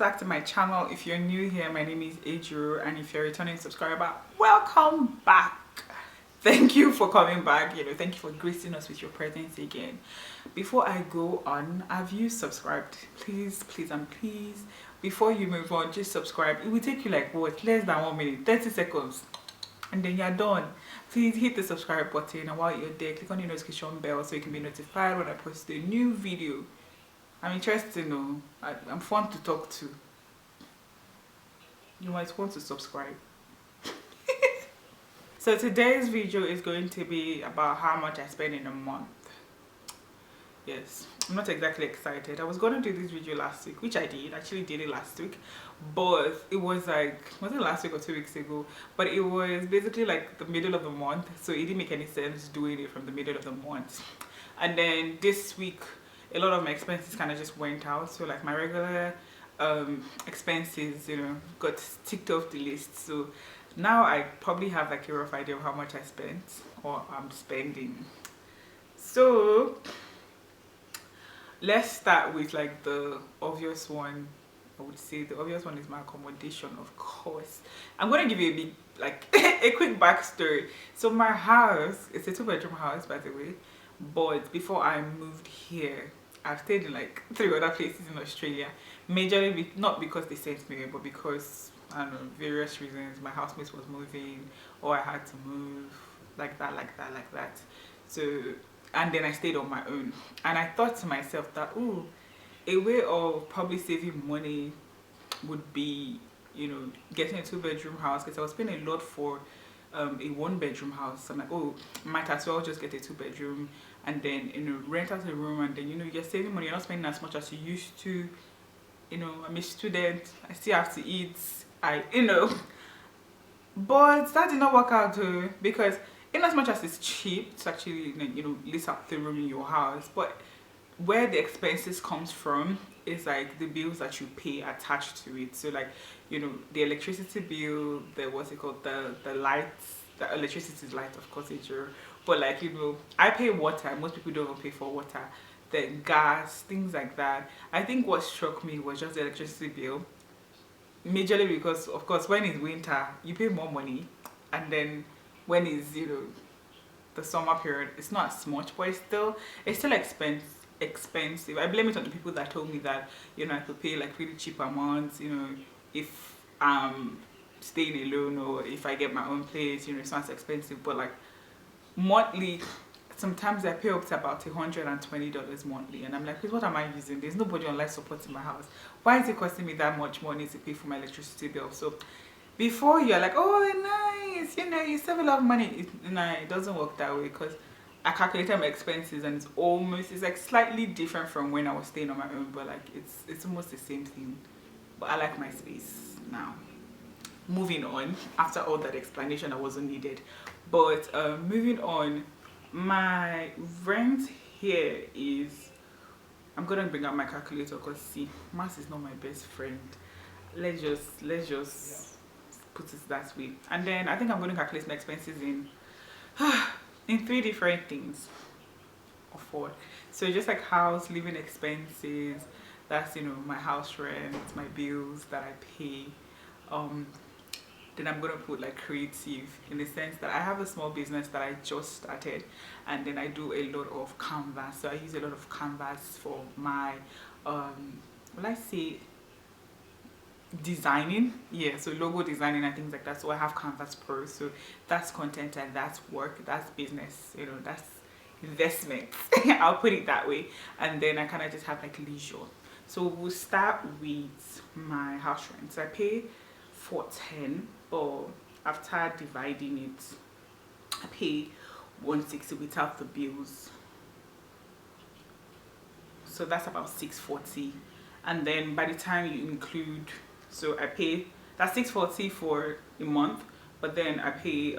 back to my channel. If you're new here, my name is Ejiro, and if you're a returning subscriber, welcome back. Thank you for coming back. Thank you for gracing us with your presence again. Before I go on, have you subscribed? Please, please, and please, before you move on, just subscribe. It will take you like what, less than 1 minute, 30 seconds, and then you're done. Please hit the subscribe button, and while you're there, click on the notification bell so you can be notified when I post a new video. I'm interested to know. I'm fun to talk to. You might want to subscribe. So today's video is going to be about how much I spend in a month. Yes, I'm not exactly excited. I was going to do this video last week, which I did. Actually did it last week, but it was like, was it last week or 2 weeks ago? But it was basically like the middle of the month, so it didn't make any sense doing it from the middle of the month. And then this week, a lot of my expenses kind of just went out. So like my regular expenses, got ticked off the list. So now I probably have like a rough idea of how much I spent or I'm spending. So let's start with like the obvious one. I would say the obvious one is my accommodation, of course. I'm going to give you a big, like a quick backstory. So my house, it's a 2-bedroom house, by the way, but before I moved here, I've stayed in like 3 other places in Australia. Majorly not because they sent me, but because, I don't know, various reasons. My housemates was moving, or I had to move, like that. So, and then I stayed on my own. And I thought to myself that, ooh, a way of probably saving money would be, getting a 2-bedroom house, because I was paying a lot for a 1-bedroom house. I'm like, oh, might as well just get a 2-bedroom and then rent out a room, and then you're saving money. You're not spending as much as you used to. I'm a student, I still have to eat, but that did not work out too, because in as much as it's cheap to actually lease out the room in your house, but where the expenses comes from is like the bills that you pay attached to it. So like the electricity bill, the what's it called, the lights, the electricity is light, of course, Ejiro, but like I pay water. Most people don't even pay for water, the gas, things like that. I think what struck me was just the electricity bill, majorly because of course when it's winter you pay more money, and then when it's the summer period it's not as much, but it's still expensive. I blame it on the people that told me that I could pay like really cheap amounts if I'm staying alone, or if I get my own place, it's not as expensive. But like monthly, sometimes I pay up to about $120 monthly, and I'm like, what am I using? There's nobody on life support in my house. Why is it costing me that much money to pay for my electricity bill? So before you're like, oh nice, you save a lot of money, it doesn't work that way, because I calculated my expenses and it's like slightly different from when I was staying on my own, but like it's almost the same thing. But I like my space now. Moving on, after all that explanation that wasn't needed, but moving on, my rent here is, I'm gonna bring out my calculator because see, math is not my best friend. Let's just put it that way. And then I think I'm going to calculate my expenses in 3 different things, or 4. So just like house, living expenses, that's my house rent, my bills that I pay. Then I'm gonna put like creative, in the sense that I have a small business that I just started, and then I do a lot of canvas. So I use a lot of canvas for my will I say designing, yeah, so logo designing and things like that. So I have Canvas Pro, so that's content and that's work, that's business, that's investment. I'll put it that way. And then I kind of just have like leisure. So we'll start with my house rent. So I pay $410, but after dividing it, I pay $160 without the bills. So that's about $640. And then by the time you include, so I pay, that's $640 for a month, but then I pay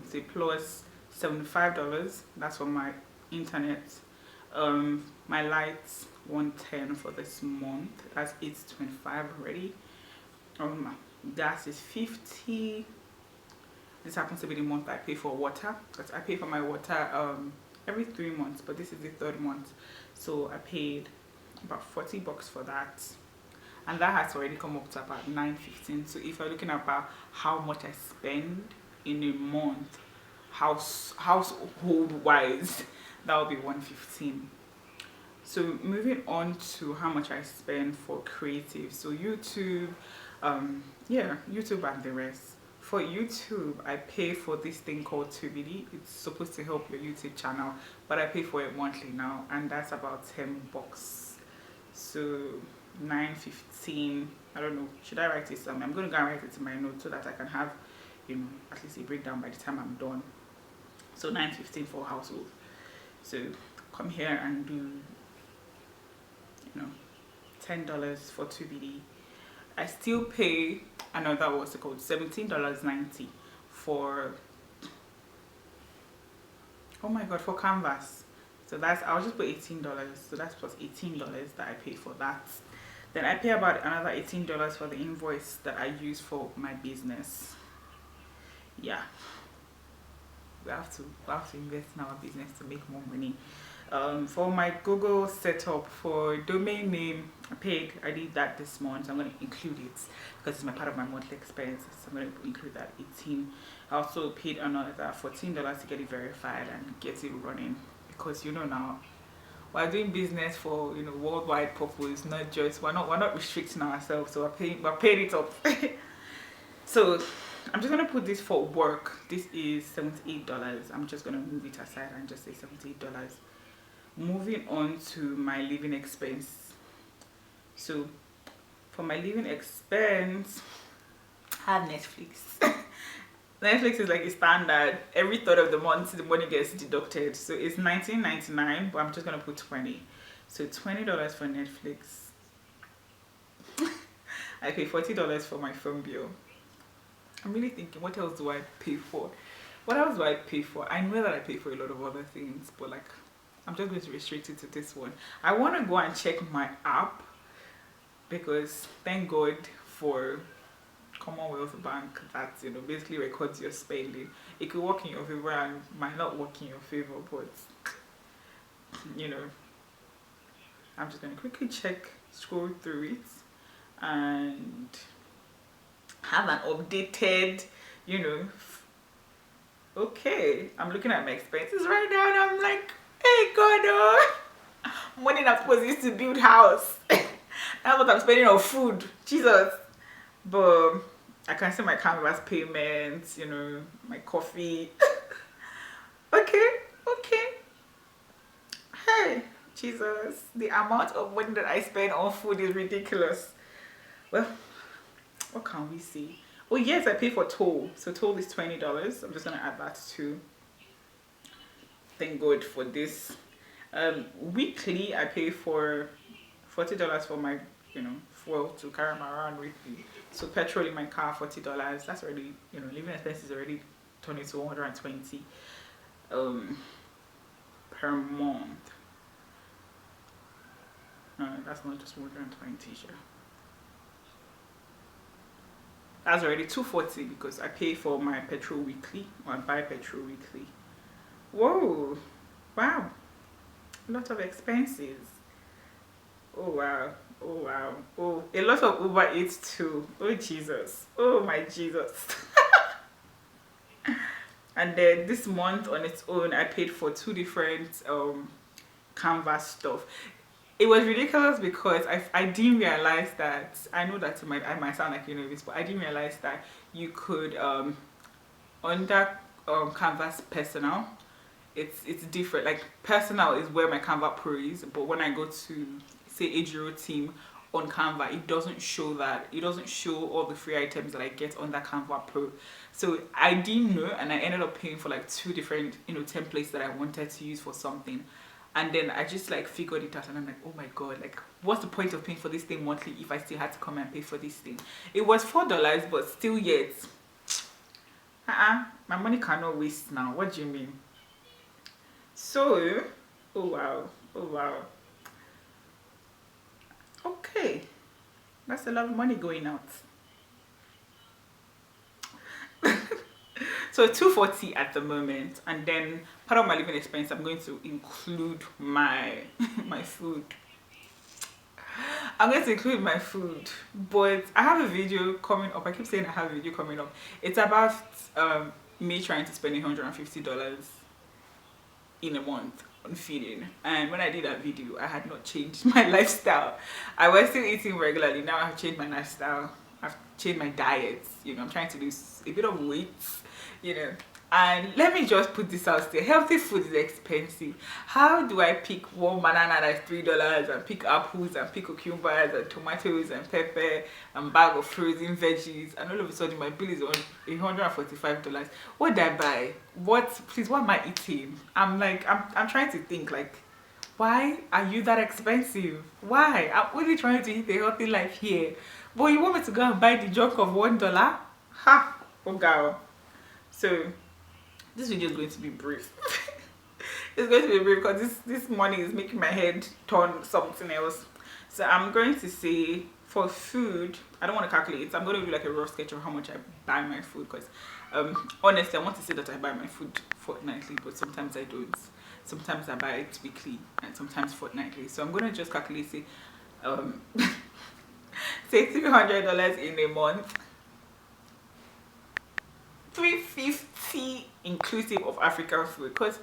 say plus $75, that's for my internet, my lights $110 for this month, that's $825 already. Gas is $50. This happens to be the month I pay for water, because I pay for my water every 3 months, but this is the 3rd month, so I paid about $40 for that. and that has already come up to about 9.15. So if you're looking at about how much I spend in a month, household wise, that will be 115. So moving on to how much I spend for creative. So YouTube, yeah, YouTube and the rest. For YouTube, I pay for this thing called Tubi. It's supposed to help your YouTube channel, but I pay for it monthly now, and that's about $10. So 9.15. I don't know. Should I write it somewhere? I'm gonna go and write it in my notes so that I can have, you know, at least a breakdown by the time I'm done. So 9.15 for household. So come here and do, you know, $10 for Tubi. I still pay another, what's it called, $17.90 for, oh my god, for canvas. So that's, I'll just put $18. So that's plus $18 that I pay for that. Then I pay about another $18 for the invoice that I use for my business. Yeah, we have to invest in our business to make more money. For my Google setup for domain name, I did that this month. I'm going to include it because it's my part of my monthly expenses. So I'm going to include that 18. I also paid another $14 to get it verified and get it running, because you know now we're doing business for, you know, worldwide purpose, not just, we're not restricting ourselves, so we're paying it up. So I'm just gonna put this for work. This is $78. I'm just gonna move it aside and just say $78. Moving on to my living expense. So for my living expense, I have Netflix. Netflix is like a standard. Every third of the month the money gets deducted, so it's $19.99, but I'm just gonna put 20. So $20 for Netflix. I pay $40 for my phone bill. I'm really thinking, what else do I pay for? What else do I pay for? I know that I pay for a lot of other things, but like, I'm just going to restrict it to this one. I want to go and check my app, because thank God for Commonwealth Bank that, you know, basically records your spending. It could work in your favor and might not work in your favor, but you know, I'm just going to quickly scroll through it and have an updated, you know. Okay, I'm looking at my expenses right now and I'm like, hey God, oh, money I'm supposed to use to build house. That's what I'm spending on food, Jesus. But I can see my canvas payments, you know, my coffee. okay. Hey, Jesus, the amount of money that I spend on food is ridiculous. Well, what can we see? Oh yes, I pay for toll. So toll is $20. I'm just gonna add that too. Thank God for this. Weekly I pay for $40 for my, you know, fuel to carry me around with me. So petrol in my car, $40. That's already, you know, living expenses already turning to $120 per month. No, that's not just 120, sure. That's already $240 because I pay for my petrol weekly, or I buy petrol weekly. Whoa, wow, a lot of expenses. Oh wow, oh, a lot of Uber Eats too. Oh Jesus, oh my Jesus. And then this month on its own, I paid for 2 different canvas stuff. It was ridiculous because I didn't realize that, I know that I might sound like, you know this, but I didn't realize that you could under canvas personal, it's different. Like personal is where my Canva Pro is, but when I go to say Ejiro team on Canva, it doesn't show that. It doesn't show all the free items that I get on that Canva Pro. So I didn't know, and I ended up paying for like 2 different, you know, templates that I wanted to use for something. And then I just like figured it out, and I'm like, oh my God, like what's the point of paying for this thing monthly if I still had to come and pay for this thing? It was $4, but still yet, my money cannot waste now. What do you mean? So, oh wow. Okay, that's a lot of money going out. So $240 at the moment, and then part of my living expense I'm going to include my my food. I'm going to include my food, but I have a video coming up. I keep saying I have a video coming up. It's about me trying to spend $150 in a month on feeding. And when I did that video, I had not changed my lifestyle. I was still eating regularly. Now I've changed my lifestyle. I've changed my diet. You know, I'm trying to lose a bit of weight, you know. And let me just put this out there. Healthy food is expensive. How do I pick one banana that's $3 and pick apples and pick cucumbers and tomatoes and pepper and bag of frozen veggies, and all of a sudden my bill is on $145? What did I buy? What am I eating? I'm trying to think, like, why are you that expensive? Why? I'm only trying to eat a healthy life here. But you want me to go and buy the junk of $1? Ha! Oh girl. So this video is going to be brief. It's going to be brief because this money is making my head turn something else. So I'm going to say, for food, I don't want to calculate. I'm going to do like a rough sketch of how much I buy my food, because honestly, I want to say that I buy my food fortnightly, but sometimes I don't. Sometimes I buy it weekly and sometimes fortnightly. So I'm going to just calculate, say say $300 in a month, $350 inclusive of African food, because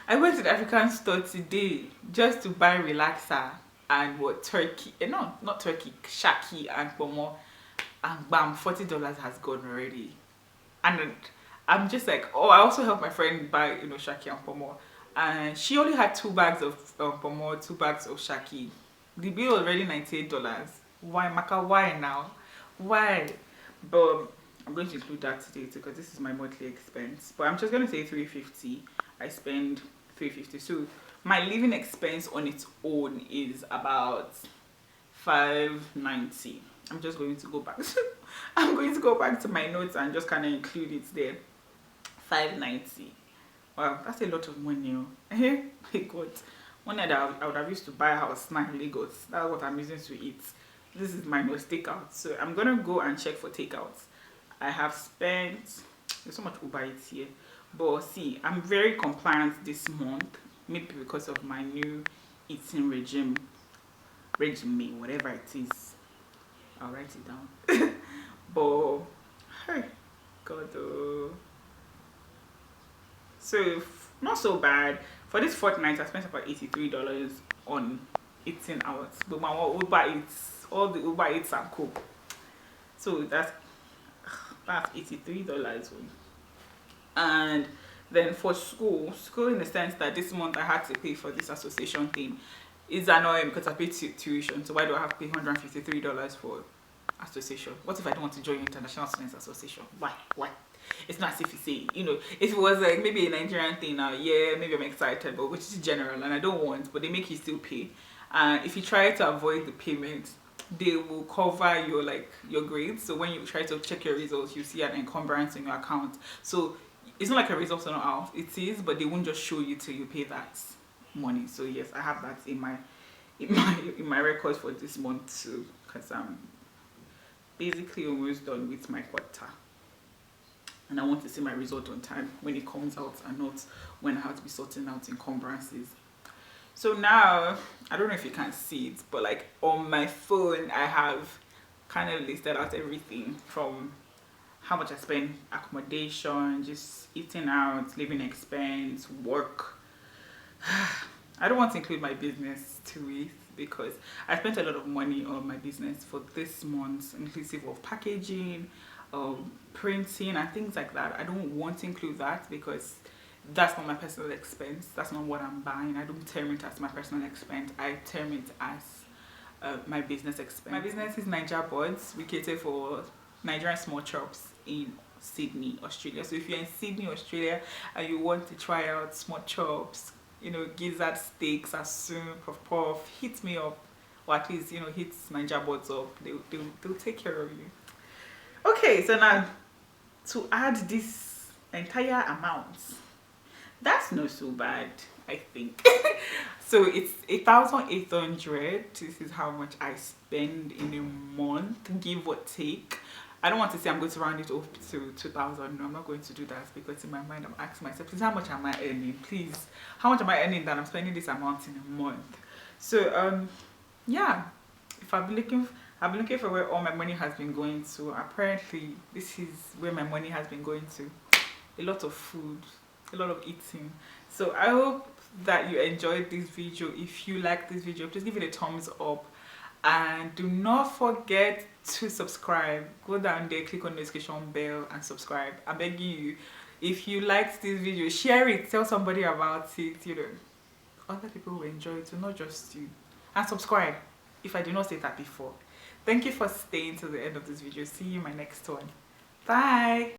I went to the African store today just to buy relaxer and what, turkey, no, not turkey, shaki and pomo, and bam, $40 has gone already. And I'm just like, oh, I also helped my friend buy, you know, shaki and pomo, and she only had 2 bags of pomo, 2 bags of shaki. The bill already $98. Why, Maka? Why now? Why? But I'm going to include that today too, because this is my monthly expense. But I'm just going to say $350. I spend $350. So my living expense on its own is about $590. I'm just going to go back. I'm going to go back to my notes and just kind of include it there. $590. Wow, that's a lot of money. My God. Money that I would have used to buy a house now in Lagos. That's what I'm using to eat. This is minus takeout. So I'm gonna go and check for takeouts. I have spent, there's so much Uber Eats here, but see, I'm very compliant this month, maybe because of my new eating regime, whatever it is. I'll write it down. But hey, God, so not so bad. For this fortnight, I spent about $83 on eating out. But my Uber Eats, all the Uber Eats and co. So that's $83. And then for school in the sense that this month I had to pay for this association thing, is annoying because I paid tuition. So why do I have to pay $153 for association? What if I don't want to join International Students Association? Why? It's not as if you say, you know, if it was like maybe a Nigerian thing now, yeah, maybe I'm excited, but which is general and I don't want, but they make you still pay. And if you try to avoid the payment, they will cover your grades. So when you try to check your results, you see an encumbrance in your account. So it's not like a results are not out. It is, but they won't just show you till you pay that money. So yes, I have that in my records for this month too, because I'm basically almost done with my quarter. And I want to see my result on time when it comes out and not when I have to be sorting out encumbrances. So now, I don't know if you can see it, but like on my phone, I have kind of listed out everything from how much I spend, accommodation, just eating out, living expense, work. I don't want to include my business to it because I spent a lot of money on my business for this month, inclusive of packaging, printing and things like that. I don't want to include that because that's not my personal expense. That's not what I'm buying. I don't term it as my personal expense. I term it as my business expense. My business is Niger Boards. We cater for Nigerian small shops in Sydney, Australia. So if you're in Sydney, Australia and you want to try out small shops, you know, gizzard steaks, asun, puff, hit me up. Or at least, you know, hit Niger Boards up. They'll take care of you. Okay, so now to add this entire amount, that's not so bad, I think. So it's 1,800. This is how much I spend in a month, give or take. I don't want to say I'm going to round it up to 2,000. No, I'm not going to do that because in my mind I'm asking myself, please, how much am I earning? Please, how much am I earning that I'm spending this amount in a month? So yeah, if I've been looking for where all my money has been going to. Apparently this is where my money has been going to. A lot of food, a lot of eating. So I hope that you enjoyed this video. If you like this video, please give it a thumbs up, and do not forget to subscribe. Go down there, click on the notification bell and subscribe. I'm begging you. If you liked this video, share it, tell somebody about it, other people will enjoy it too, not just you. And subscribe if I did not say that before. Thank you for staying till the end of this video. See you in my next one. Bye.